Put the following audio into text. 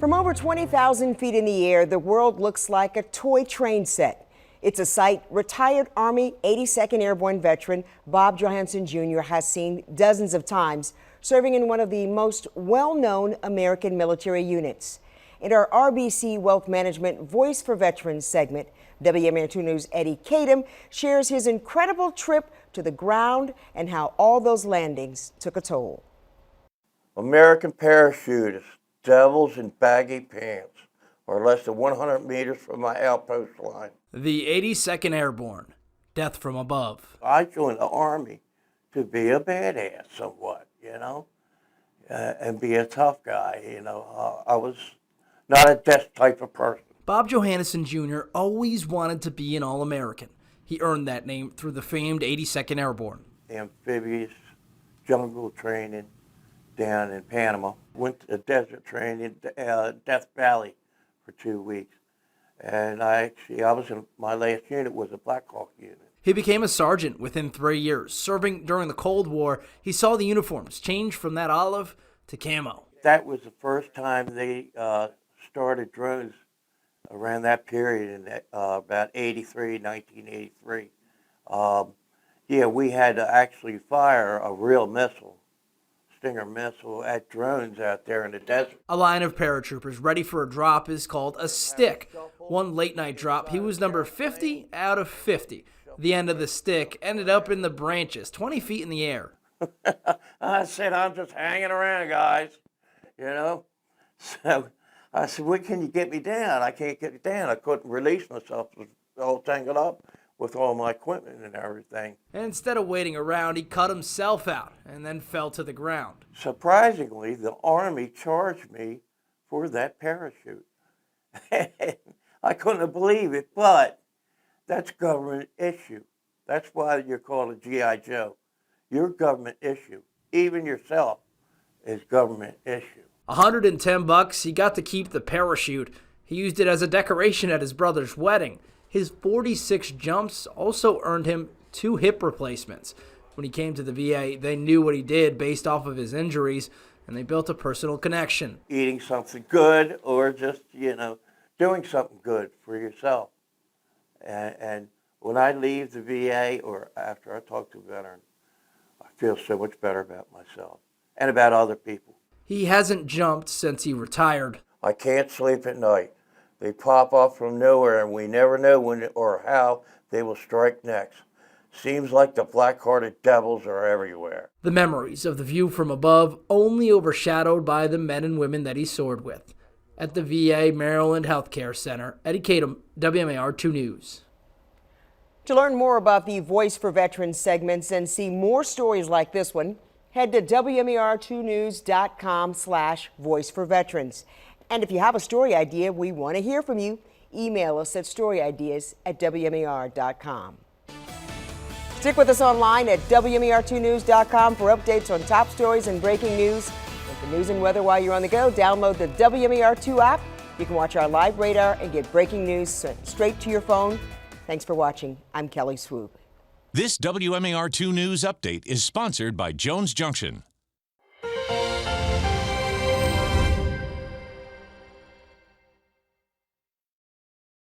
From over 20,000 feet in the air, the world looks like a toy train set. It's a sight retired Army 82nd Airborne veteran Bob Johansen Jr. has seen dozens of times, serving in one of the most well-known American military units. In our RBC Wealth Management Voice for Veterans segment, WMAR 2 News' Eddie Kadam shares his incredible trip to the ground and how all those landings took a toll. American parachutists, devils in baggy pants, are less than 100 meters from my outpost line. The 82nd Airborne, death from above. I joined the Army to be a badass somewhat, and be a tough guy, I was not a death type of person. Bob Johansen Jr. always wanted to be an All-American. He earned that name through the famed 82nd Airborne. Amphibious jungle training down in Panama. Went to desert training in Death Valley for 2 weeks. And I was in, my last unit was a Black Hawk unit. He became a sergeant within 3 years. Serving during the Cold War, he saw the uniforms change from that olive to camo. That was the first time they started drones around that period in about 1983. We had to actually fire a real missile, Stinger missile, at drones out there in the desert. A line of paratroopers ready for a drop is called a stick. One late night drop, he was number 50 out of 50. The end of the stick ended up in the branches, 20 feet in the air. I said, I'm just hanging around, guys, So I said, when can you get me down? I can't get down. I couldn't release myself. It was all tangled up with all my equipment and everything. And instead of waiting around, he cut himself out and then fell to the ground. Surprisingly, the Army charged me for that parachute. I couldn't believe it, but that's government issue. That's why you're called a G.I. Joe. Your government issue, even yourself, is government issue. $110, he got to keep the parachute. He used it as a decoration at his brother's wedding. His 46 jumps also earned him 2 hip replacements. When he came to the VA, they knew what he did based off of his injuries, and they built a personal connection. Eating something good or just, doing something good for yourself. And when I leave the VA or after I talk to a veteran, I feel so much better about myself and about other people. He hasn't jumped since he retired. I can't sleep at night. They pop up from nowhere, and we never know when or how they will strike next. Seems like the black-hearted devils are everywhere. The memories of the view from above only overshadowed by the men and women that he soared with. At the VA Maryland Healthcare Center, Eddie Kadam, WMAR 2 News. To learn more about the Voice for Veterans segments and see more stories like this one, head to WMAR2news.com/voiceforveterans. And if you have a story idea, we want to hear from you. Email us at storyideas@WMAR.com. Stick with us online at WMAR2news.com for updates on top stories and breaking news. And for news and weather while you're on the go, download the WMAR2 app. You can watch our live radar and get breaking news sent straight to your phone. Thanks for watching. I'm Kelly Swoop. This WMAR2 News Update is sponsored by Jones Junction.